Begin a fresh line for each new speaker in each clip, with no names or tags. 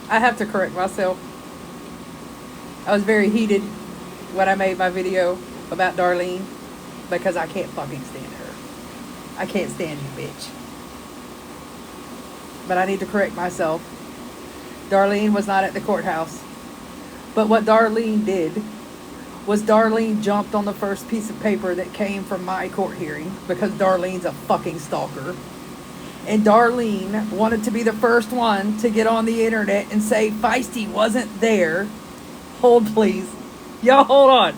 I have to correct myself. I was very heated when I made my video about Darlene because I can't fucking stand her. I can't stand you, bitch. But I need to correct myself. Darlene was not at the courthouse. But what Darlene did was Darlene jumped on the first piece of paper that came from my court hearing because Darlene's a fucking stalker. And Darlene wanted to be the first one to get on the internet and say Feisty wasn't there. Hold, please. Y'all, hold on.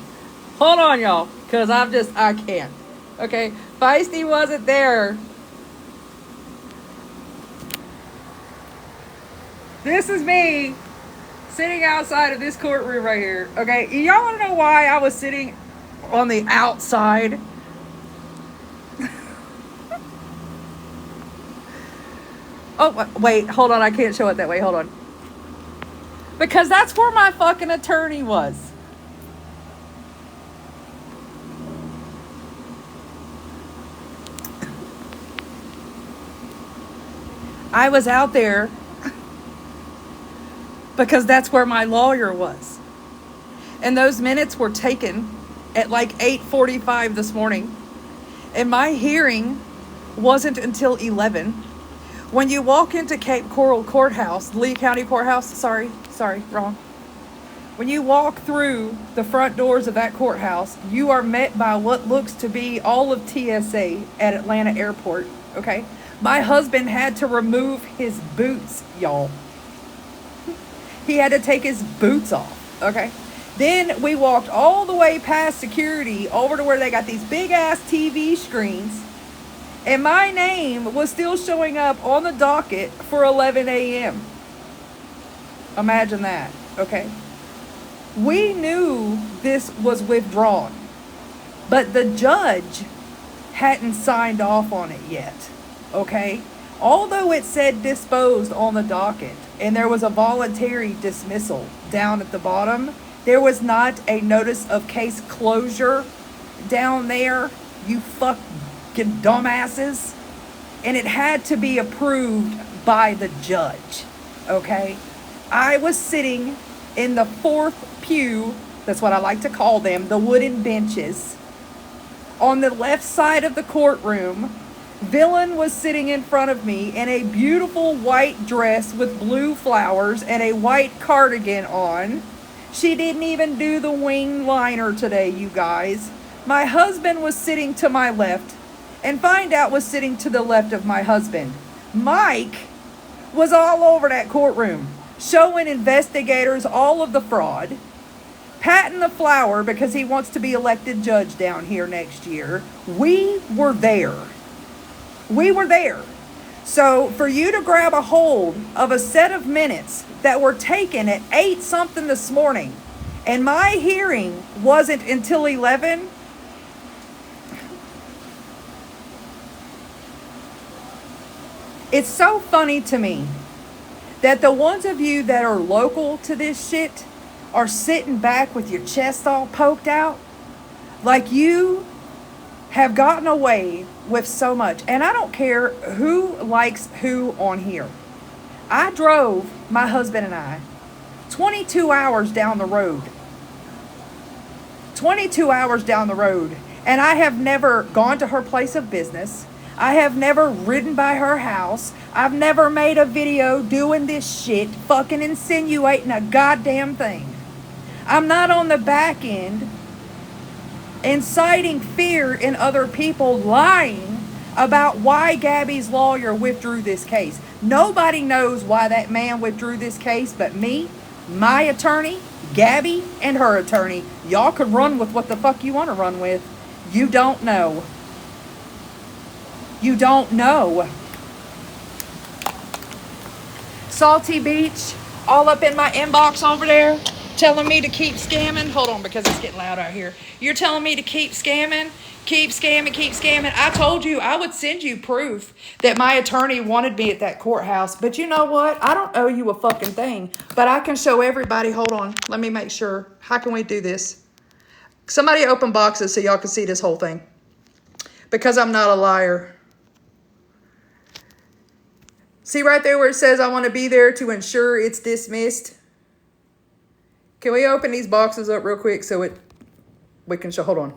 Hold on, y'all. Because I can't. Okay? Feisty wasn't there. This is me sitting outside of this courtroom right here. Okay? Y'all want to know why I was sitting on the outside? Oh, wait. Hold on. I can't show it that way. Hold on. Because that's where my fucking attorney was. I was out there because that's where my lawyer was. And those minutes were taken at like 8:45 this morning. And my hearing wasn't until 11. When you walk into Cape Coral Courthouse, Lee County Courthouse, sorry, wrong. When you walk through the front doors of that courthouse, you are met by what looks to be all of TSA at Atlanta Airport, okay? My husband had to remove his boots, y'all. He had to take his boots off, okay? Then we walked all the way past security over to where they got these big ass TV screens. And my name was still showing up on the docket for 11 a.m. Imagine that, okay? We knew this was withdrawn, but the judge hadn't signed off on it yet, okay? Although it said disposed on the docket and there was a voluntary dismissal down at the bottom, there was not a notice of case closure down there, you fucking dumbasses. And it had to be approved by the judge, okay? I was sitting in the fourth pew, that's what I like to call them, the wooden benches, on the left side of the courtroom. Villain was sitting in front of me in a beautiful white dress with blue flowers and a white cardigan on. She didn't even do the wing liner today, you guys. My husband was sitting to my left, and Find Out was sitting to the left of my husband. Mike was all over that courtroom, showing investigators all of the fraud, patting the flower because he wants to be elected judge down here next year. We were there. We were there. So for you to grab a hold of a set of minutes that were taken at 8 something this morning, and my hearing wasn't until 11, it's so funny to me that the ones of you that are local to this shit are sitting back with your chest all poked out like you have gotten away with so much. And I don't care who likes who on here. I drove, my husband and I, 22 hours down the road. 22 hours down the road. And I have never gone to her place of business. I have never ridden by her house. I've never made a video doing this shit, fucking insinuating a goddamn thing. I'm not on the back end inciting fear in other people, lying about why Gabby's lawyer withdrew this case. Nobody knows why that man withdrew this case but me, my attorney, Gabby, and her attorney. Y'all can run with what the fuck you want to run with. You don't know. You don't know. Salty Beach, all up in my inbox over there, telling me to keep scamming. Hold on, because it's getting loud out here. You're telling me to keep scamming, keep scamming, keep scamming. I told you I would send you proof that my attorney wanted me at that courthouse. But you know what? I don't owe you a fucking thing. But I can show everybody. Hold on. Let me make sure. How can we do this? Somebody open boxes so y'all can see this whole thing. Because I'm not a liar. See right there where it says I want to be there to ensure it's dismissed? Can we open these boxes up real quick so we can show? Hold on.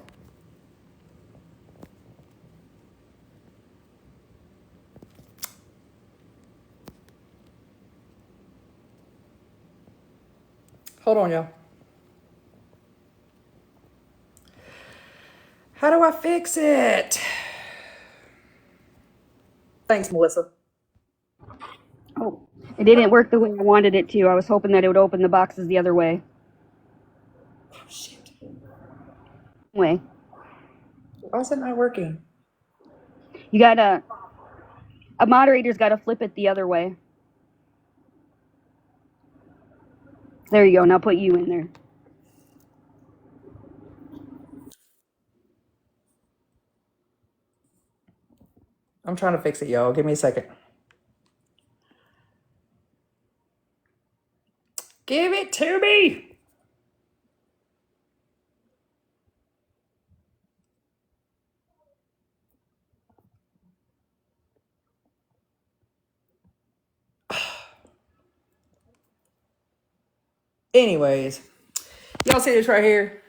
Hold on, y'all. How do I fix it? Thanks, Melissa.
Oh, it didn't work the way I wanted it to. I was hoping that it would open the boxes the other way.
Oh, shit.
Way.
Why is it not working?
You gotta, a moderator's gotta flip it the other way. There you go. Now put you in there.
I'm trying to fix it, y'all. Give me a second. Give it to me. Anyways, y'all see this right here?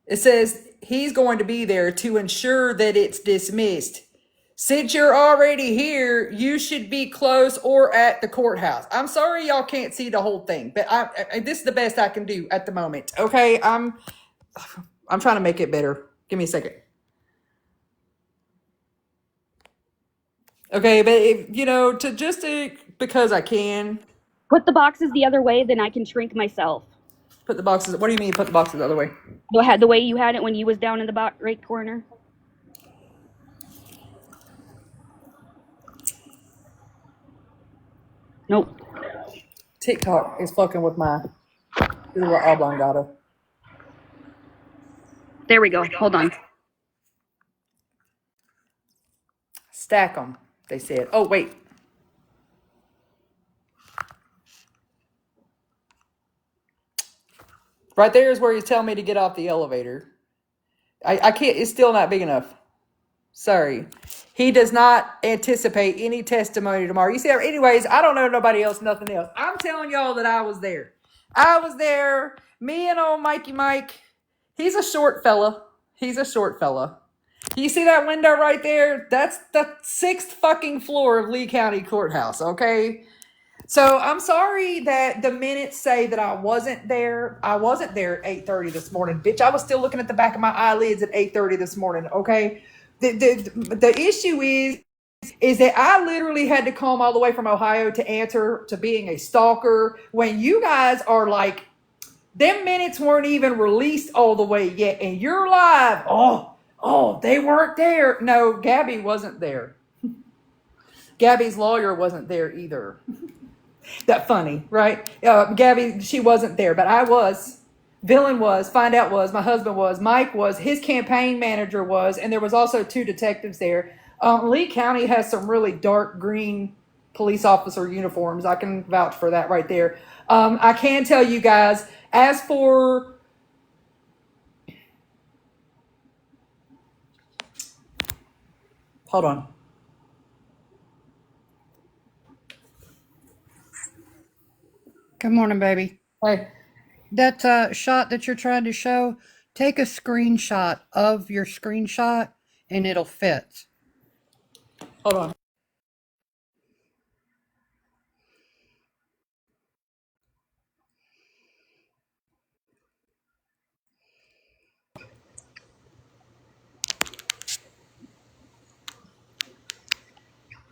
It says he's going to be there to ensure that it's dismissed. Since you're already here, you should be close or at the courthouse. I'm sorry y'all can't see the whole thing, but this is the best I can do at the moment. Okay, I'm trying to make it better. Give me a second. Okay, but because I can.
Put the boxes the other way, then I can shrink myself.
Put the boxes. What do you mean put the boxes the other way?
The way you had it when you was down in the right corner. Nope.
TikTok is fucking with my little oblongata.
There we go. Hold on.
Stack them, they said. Oh, wait. Right there is where he's telling me to get off the elevator. I can't, it's still not big enough. Sorry. He does not anticipate any testimony tomorrow. You see, anyways, I don't know nobody else, nothing else. I'm telling y'all that I was there. I was there. Me and old Mikey Mike. He's a short fella. He's a short fella. You see that window right there? That's the 6th fucking floor of Lee County Courthouse, okay? So I'm sorry that the minutes say that I wasn't there. I wasn't there at 8:30 this morning. Bitch, I was still looking at the back of my eyelids at 8:30 this morning, okay? The issue is that I literally had to come all the way from Ohio to answer to being a stalker when you guys are like, them minutes weren't even released all the way yet, and you're live. Oh, they weren't there. No, Gabby wasn't there. Gabby's lawyer wasn't there either. That funny, right? Gabby, she wasn't there, but I was. Villain was, Find Out was, my husband was, Mike was, his campaign manager was, and there was also 2 detectives there. Lee County has some really dark green police officer uniforms. I can vouch for that right there. I can tell you guys, as for... Hold on.
Good morning, baby.
Hey.
That shot that you're trying to show, take a screenshot of your screenshot and it'll fit.
Hold on.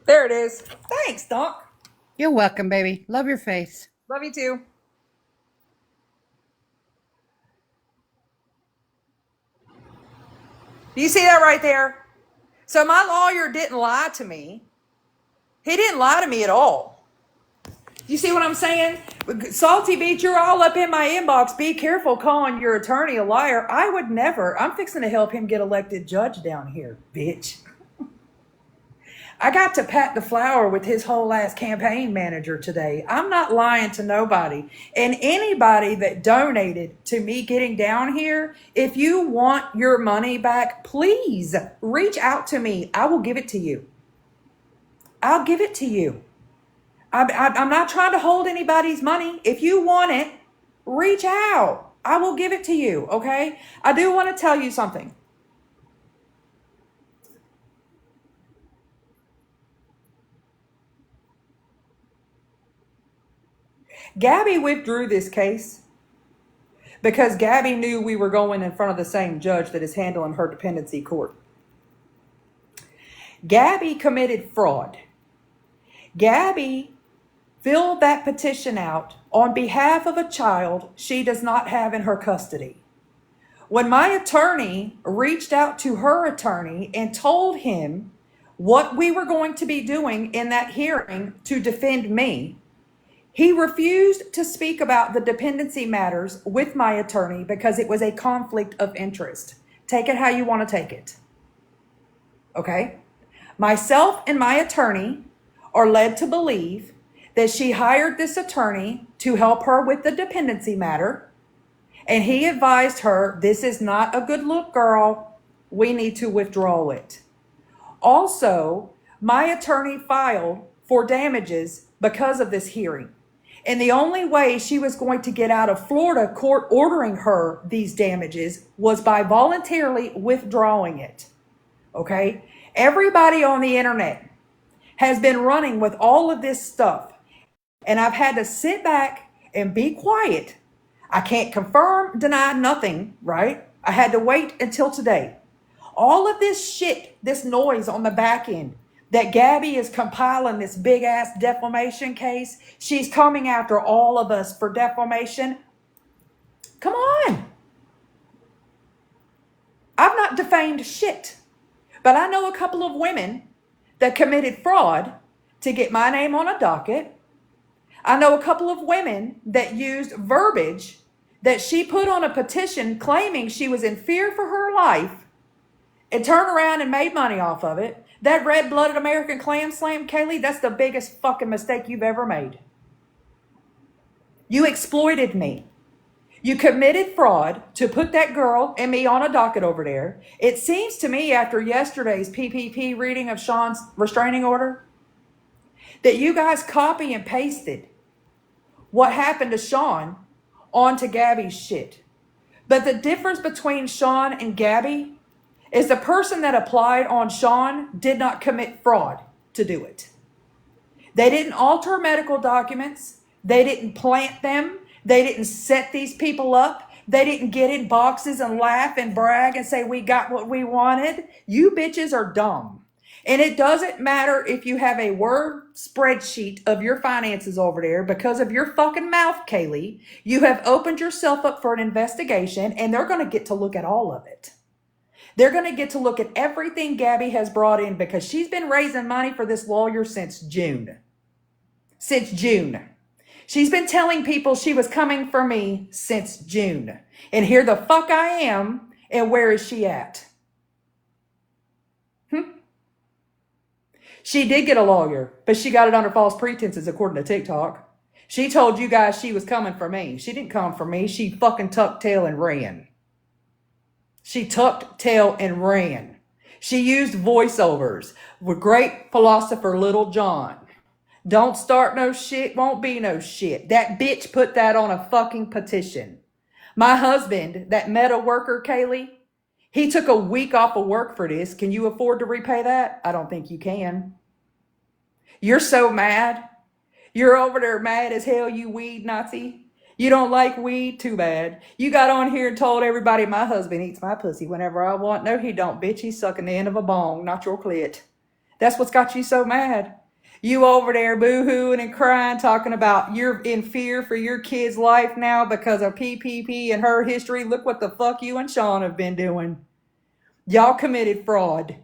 There it is. Thanks, Doc.
You're welcome, baby. Love your face.
Love you too. Do you see that right there? So my lawyer didn't lie to me. He didn't lie to me at all. You see what I'm saying? Salty Beach, you're all up in my inbox. Be careful calling your attorney a liar. I would never. I'm fixing to help him get elected judge down here, bitch. I got to pat the flower with his whole ass campaign manager today. I'm not lying to nobody. And anybody that donated to me getting down here, if you want your money back, please reach out to me. I will give it to you. I'll give it to you. I'm not trying to hold anybody's money. If you want it, reach out. I will give it to you, okay? I do want to tell you something. Gabby withdrew this case because Gabby knew we were going in front of the same judge that is handling her dependency court. Gabby committed fraud. Gabby filled that petition out on behalf of a child she does not have in her custody. When my attorney reached out to her attorney and told him what we were going to be doing in that hearing to defend me, he refused to speak about the dependency matters with my attorney because it was a conflict of interest. Take it how you want to take it. Okay? Myself and my attorney are led to believe that she hired this attorney to help her with the dependency matter, and he advised her, this is not a good look, girl. We need to withdraw it. Also, my attorney filed for damages because of this hearing. And the only way she was going to get out of Florida court ordering her these damages was by voluntarily withdrawing it. Okay? Everybody on the internet has been running with all of this stuff. And I've had to sit back and be quiet. I can't confirm, deny, nothing, right? I had to wait until today. All of this shit, this noise on the back end, that Gabby is compiling this big ass defamation case. She's coming after all of us for defamation. Come on. I've not defamed shit, but I know a couple of women that committed fraud to get my name on a docket. I know a couple of women that used verbiage that she put on a petition claiming she was in fear for her life and turned around and made money off of it. That red-blooded American clam slam, Kaylee, that's the biggest fucking mistake you've ever made. You exploited me. You committed fraud to put that girl and me on a docket over there. It seems to me after yesterday's PPP reading of Sean's restraining order that you guys copy and pasted what happened to Sean onto Gabby's shit. But the difference between Sean and Gabby is the person that applied on Sean did not commit fraud to do it. They didn't alter medical documents. They didn't plant them. They didn't set these people up. They didn't get in boxes and laugh and brag and say, we got what we wanted. You bitches are dumb. And it doesn't matter if you have a word spreadsheet of your finances over there because of your fucking mouth, Kaylee. You have opened yourself up for an investigation and they're going to get to look at all of it. They're going to get to look at everything Gabby has brought in because she's been raising money for this lawyer since June. Since June. She's been telling people she was coming for me since June. And here the fuck I am, and where is she at? She did get a lawyer, but she got it under false pretenses according to TikTok. She told you guys she was coming for me. She didn't come for me. She fucking tucked tail and ran. She tucked tail and ran. She used voiceovers with great philosopher Little John. Don't start no shit, won't be no shit. That bitch put that on a fucking petition. My husband, that meta worker, Kaylee, he took a week off of work for this. Can you afford to repay that? I don't think you can. You're so mad. You're over there mad as hell, you weed Nazi. You don't like weed? Too bad. You got on here and told everybody my husband eats my pussy whenever I want. No, he don't, bitch. He's sucking the end of a bong, not your clit. That's what's got you so mad. You over there boo-hooing and crying, talking about you're in fear for your kid's life now because of PPP and her history. Look what the fuck you and Sean have been doing. Y'all committed fraud.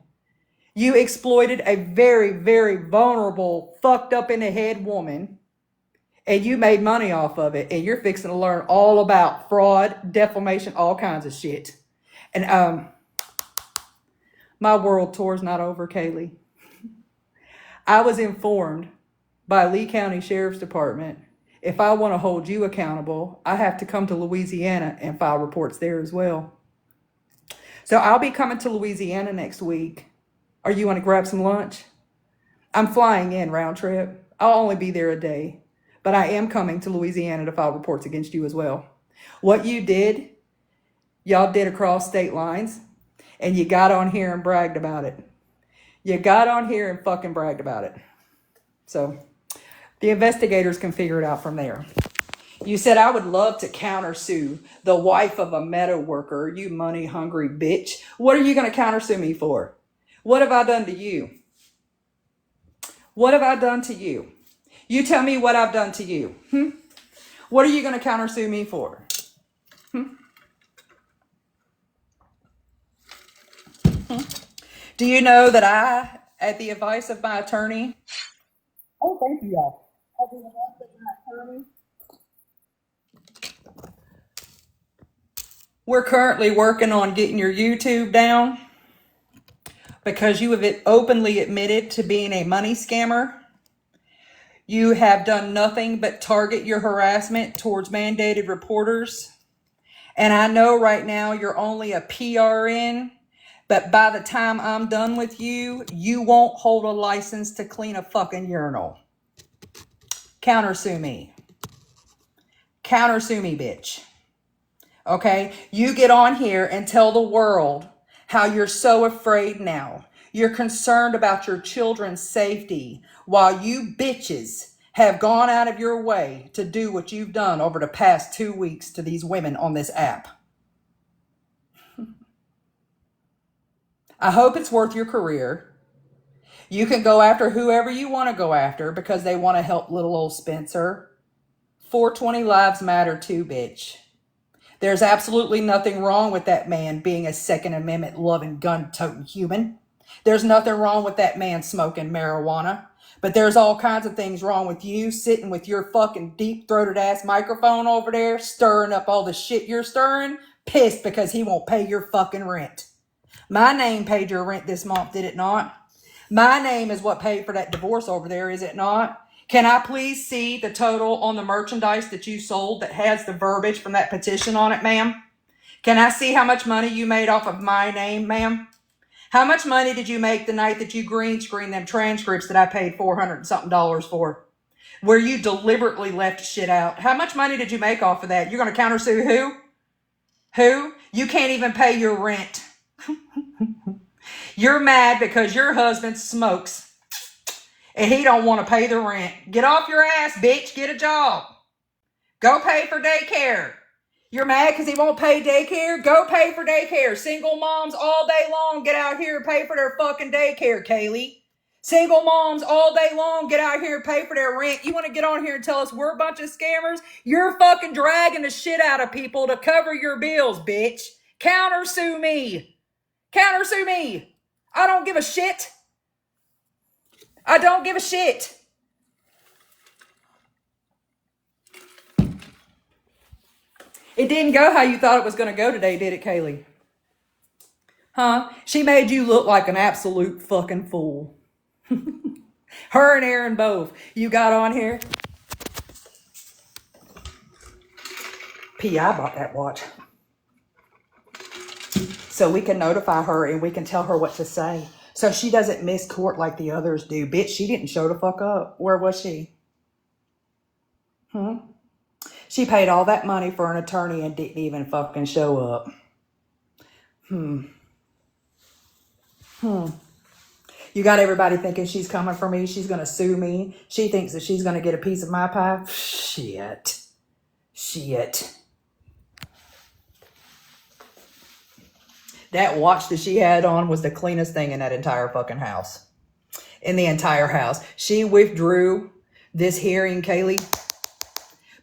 You exploited a very, very vulnerable, fucked up in the head woman. And you made money off of it. And you're fixing to learn all about fraud, defamation, all kinds of shit. And my world tour's not over, Kaylee. I was informed by Lee County Sheriff's Department, if I want to hold you accountable, I have to come to Louisiana and file reports there as well. So I'll be coming to Louisiana next week. Or you want to grab some lunch? I'm flying in round trip. I'll only be there a day, but I am coming to Louisiana to file reports against you as well. What you did, y'all did across state lines, and you got on here and bragged about it. You got on here and fucking bragged about it. So the investigators can figure it out from there. You said, I would love to countersue the wife of a meadow worker, you money hungry bitch. What are you going to countersue me for? What have I done to you? What have I done to you? You tell me what I've done to you. What are you going to countersue me for? Do you know that I, at the advice of my attorney, oh, thank you, y'all. At the advice of my attorney, we're currently working on getting your YouTube down because you have openly admitted to being a money scammer. You have done nothing but target your harassment towards mandated reporters. And I know right now you're only a PRN, but by the time I'm done with you, you won't hold a license to clean a fucking urinal. Countersue me. Countersue me, bitch. Okay? You get on here and tell the world how you're so afraid now. You're concerned about your children's safety while you bitches have gone out of your way to do what you've done over the past 2 weeks to these women on this app. I hope it's worth your career. You can go after whoever you want to go after because they want to help little old Spencer. 420 lives matter too, bitch. There's absolutely nothing wrong with that man being a Second Amendment loving, gun-toting human. There's nothing wrong with that man smoking marijuana. But there's all kinds of things wrong with you sitting with your fucking deep-throated ass microphone over there, stirring up all the shit you're stirring, pissed because he won't pay your fucking rent. My name paid your rent this month, did it not? My name is what paid for that divorce over there, is it not? Can I please see the total on the merchandise that you sold that has the verbiage from that petition on it, ma'am? Can I see how much money you made off of my name, ma'am? How much money did you make the night that you green screened them transcripts that I paid $400 and something for? Where you deliberately left shit out. How much money did you make off of that? You're going to countersue who? Who? You can't even pay your rent. You're mad because your husband smokes and he don't want to pay the rent. Get off your ass, bitch. Get a job. Go pay for daycare. You're mad because he won't pay daycare? Go pay for daycare. Single moms all day long get out here and pay for their fucking daycare, Kaylee. Single moms all day long get out here and pay for their rent. You want to get on here and tell us we're a bunch of scammers? You're fucking dragging the shit out of people to cover your bills, bitch. Countersue me. Countersue me. I don't give a shit. I don't give a shit. It didn't go how you thought it was going to go today, did it, Kaylee? Huh? She made you look like an absolute fucking fool. Her and Aaron both. You got on here. P.I. bought that watch. So we can notify her and we can tell her what to say. So she doesn't miss court like the others do. Bitch, she didn't show the fuck up. Where was she? She paid all that money for an attorney and didn't even fucking show up. You got everybody thinking she's coming for me. She's going to sue me. She thinks that she's going to get a piece of my pie. Shit. That watch that she had on was the cleanest thing in that entire fucking house. In the entire house. She withdrew this hearing, Kaylee,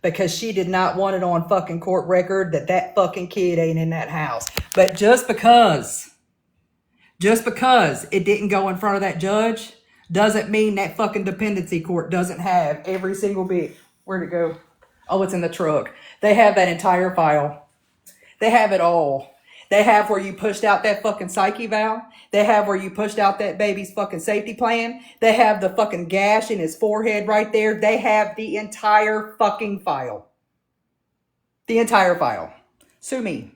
because she did not want it on fucking court record that that fucking kid ain't in that house. But just because it didn't go in front of that judge doesn't mean that fucking dependency court doesn't have every single bit. Where'd it go? Oh, it's in the truck. They have that entire file. They have it all. They have where you pushed out that fucking psyche valve. They have where you pushed out that baby's fucking safety plan. They have the fucking gash in his forehead right there. They have the entire fucking file. The entire file. Sue me.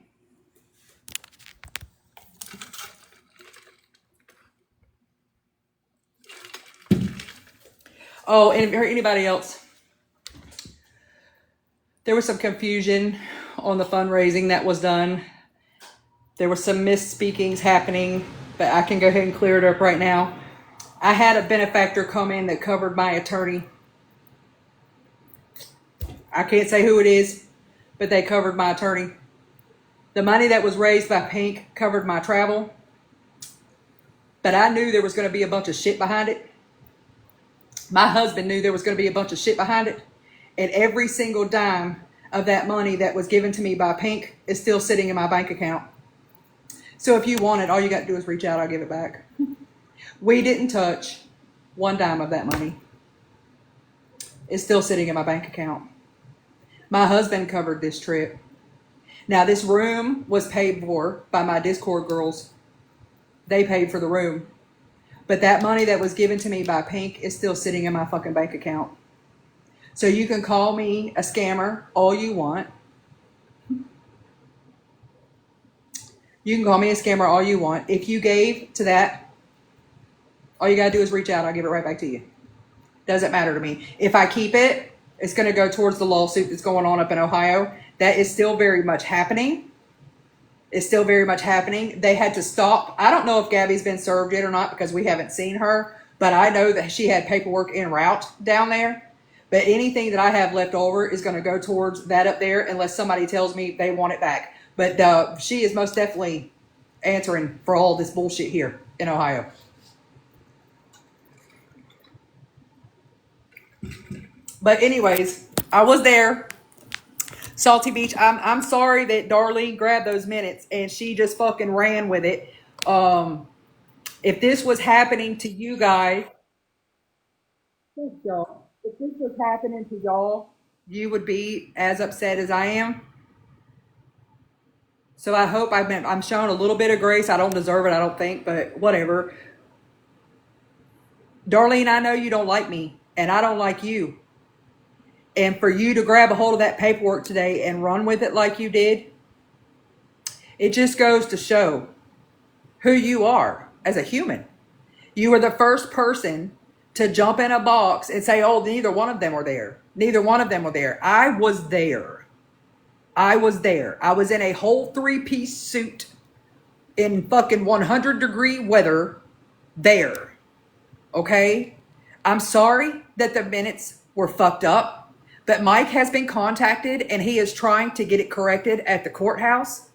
Oh, and or anybody else? There was some confusion on the fundraising that was done. There were some misspeakings happening, but I can go ahead and clear it up right now. I had a benefactor come in that covered my attorney. I can't say who it is, but they covered my attorney. The money that was raised by Pink covered my travel, but I knew there was going to be a bunch of shit behind it. My husband knew there was going to be a bunch of shit behind it, and every single dime of that money that was given to me by Pink is still sitting in my bank account. So if you want it, all you got to do is reach out. I'll give it back. We didn't touch one dime of that money. It's still sitting in my bank account. My husband covered this trip. Now, this room was paid for by my Discord girls. They paid for the room. But that money that was given to me by Pink is still sitting in my fucking bank account. So you can call me a scammer all you want. You can call me a scammer all you want. If you gave to that, all you got to do is reach out. I'll give it right back to you. Doesn't matter to me. If I keep it, it's going to go towards the lawsuit that's going on up in Ohio. That is still very much happening. It's still very much happening. They had to stop. I don't know if Gabby's been served yet or not because we haven't seen her, but I know that she had paperwork en route down there. But anything that I have left over is going to go towards that up there unless somebody tells me they want it back. But she is most definitely answering for all this bullshit here in Ohio. But anyways, I was there. Salty Beach. I'm sorry that Darlene grabbed those minutes and she just fucking ran with it. If this was happening to you guys, if this was happening to y'all, you would be as upset as I am. So I hope I'm showing a little bit of grace. I don't deserve it, I don't think, but whatever. Darlene, I know you don't like me, and I don't like you. And for you to grab a hold of that paperwork today and run with it like you did, it just goes to show who you are as a human. You were the first person to jump in a box and say, oh, neither one of them were there. Neither one of them were there. I was there. I was there. I was in a whole 3-piece suit in fucking 100-degree weather there. Okay? I'm sorry that the minutes were fucked up, but Mike has been contacted and he is trying to get it corrected at the courthouse.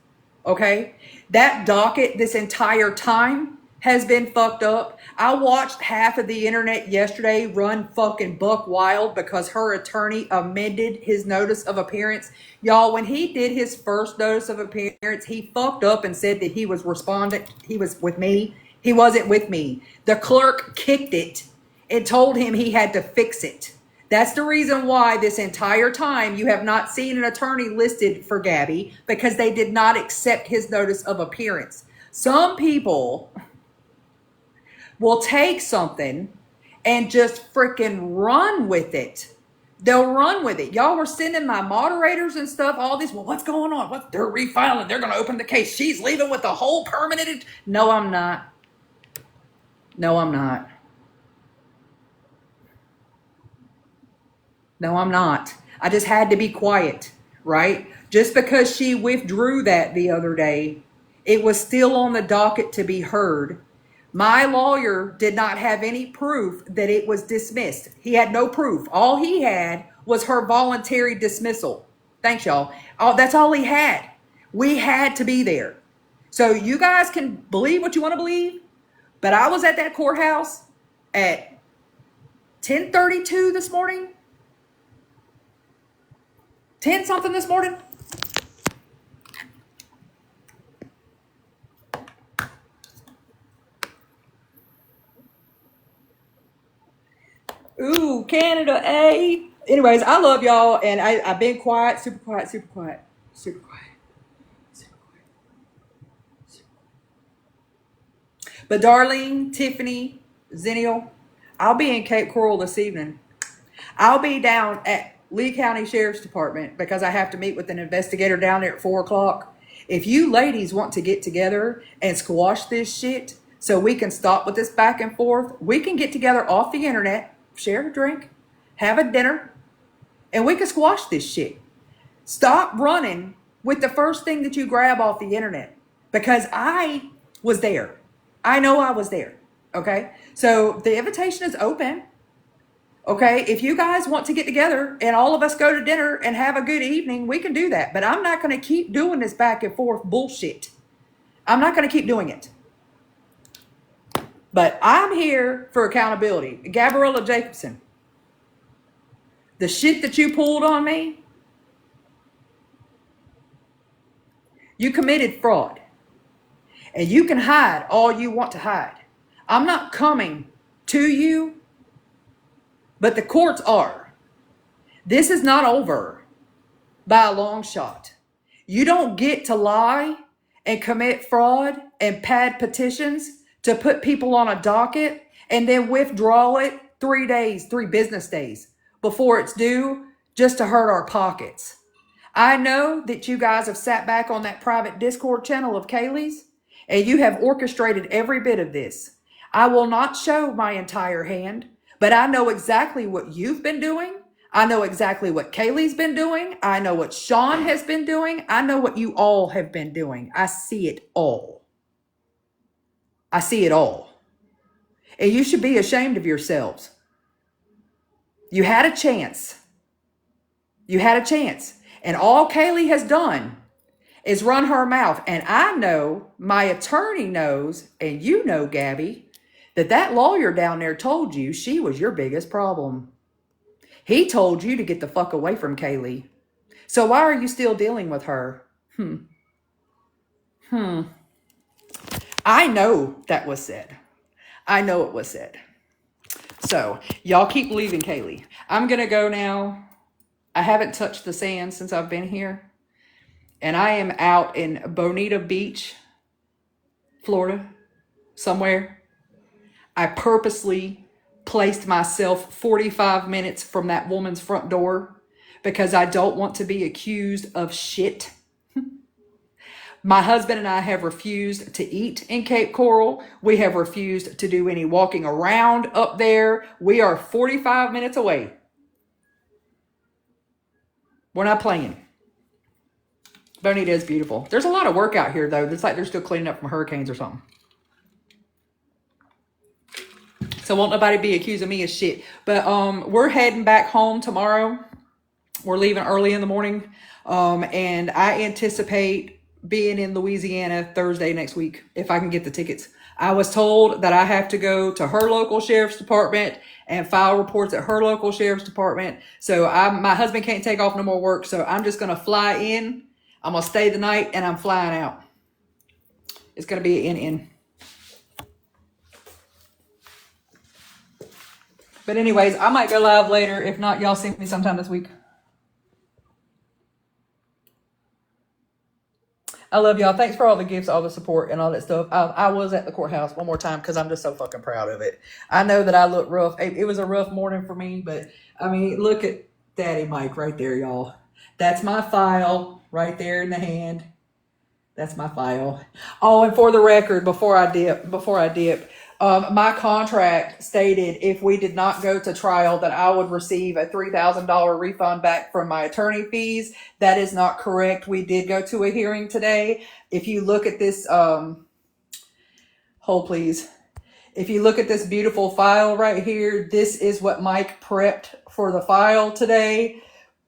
Okay? That docket this entire time has been fucked up. I watched half of the internet yesterday run fucking buck wild because her attorney amended his notice of appearance. Y'all, when he did his first notice of appearance, he fucked up and said that he was respondent. He was with me. He wasn't with me. The clerk kicked it and told him he had to fix it. That's the reason why this entire time you have not seen an attorney listed for Gabby, because they did not accept his notice of appearance. Some people will take something and just freaking run with it. They'll run with it. Y'all were sending my moderators and stuff all this. Well, what's going on? They're refiling. They're going to open the case. She's leaving with the whole permanent. No, I'm not. No, I'm not. No, I'm not. I just had to be quiet, right? Just because she withdrew that the other day, it was still on the docket to be heard. My lawyer did not have any proof that it was dismissed. He had no proof. All he had was her voluntary dismissal. Thanks, y'all. That's all he had. We had to be there. So you guys can believe what you want to believe, but I was at that courthouse at 10:32 this morning. 10 something this morning. Ooh, Canada, eh? Anyways, I love y'all, and I've been quiet, super quiet, super quiet, super quiet, super quiet. But Darlene, Tiffany, Zennial, I'll be in Cape Coral this evening. I'll be down at Lee County Sheriff's Department because I have to meet with an investigator down there at 4 o'clock. If you ladies want to get together and squash this shit so we can stop with this back and forth, we can get together off the internet share a drink, have a dinner, and we can squash this shit. Stop running with the first thing that you grab off the internet, because I was there. I know I was there. Okay. So the invitation is open. Okay. If you guys want to get together and all of us go to dinner and have a good evening, we can do that. But I'm not going to keep doing this back and forth bullshit. I'm not going to keep doing it. But I'm here for accountability. Gabriella Jacobson, the shit that you pulled on me, you committed fraud. And you can hide all you want to hide. I'm not coming to you, but the courts are. This is not over by a long shot. You don't get to lie and commit fraud and pad petitions to put people on a docket and then withdraw it 3 days, 3 business days before it's due, just to hurt our pockets. I know that you guys have sat back on that private Discord channel of Kaylee's and you have orchestrated every bit of this. I will not show my entire hand, but I know exactly what you've been doing. I know exactly what Kaylee's been doing. I know what Sean has been doing. I know what you all have been doing. I see it all. I see it all. And you should be ashamed of yourselves. You had a chance. You had a chance. And all Kaylee has done is run her mouth. And I know, my attorney knows, and you know, Gabby, that lawyer down there told you she was your biggest problem. He told you to get the fuck away from Kaylee. So why are you still dealing with her? I know that was said. I know it was said. So y'all keep leaving Kaylee. I'm going to go now. I haven't touched the sand since I've been here. And I am out in Bonita Beach, Florida, somewhere. I purposely placed myself 45 minutes from that woman's front door because I don't want to be accused of shit. My husband and I have refused to eat in Cape Coral. We have refused to do any walking around up there. We are 45 minutes away. We're not playing. Bonita is beautiful. There's a lot of work out here, though. It's like they're still cleaning up from hurricanes or something. So won't nobody be accusing me of shit. But we're heading back home tomorrow. We're leaving early in the morning. And I anticipate being in Louisiana Thursday next week if I can get the tickets. I was told that I have to go to her local sheriff's department and file reports at her local sheriff's department. So my husband can't take off no more work. So I'm just going to fly in. I'm going to stay the night and I'm flying out. It's going to be an in. But anyways, I might go live later. If not, y'all see me sometime this week. I love y'all. Thanks for all the gifts, all the support, and all that stuff. I was at the courthouse one more time because I'm just so fucking proud of it. I know that I look rough. It was a rough morning for me, but I mean, look at Daddy Mike right there, y'all. That's my file right there in the hand. That's my file. Oh, and for the record, before I dip, my contract stated if we did not go to trial that I would receive a $3,000 refund back from my attorney fees. That is not correct. We did go to a hearing today. If you look at this, hold please. If you look at this beautiful file right here, this is what Mike prepped for the file today.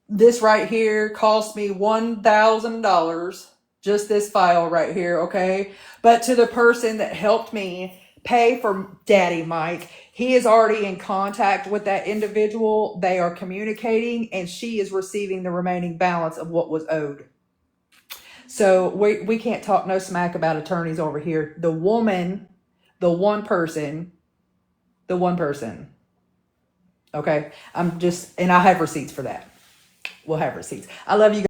This right here cost me $1,000. Just this file right here, okay? But to the person that helped me pay for Daddy Mike, he is already in contact with that individual. They are communicating, and she is receiving the remaining balance of what was owed. So we can't talk no smack about attorneys over here. The woman, the one person. Okay? And I have receipts for that. We'll have receipts. I love you guys.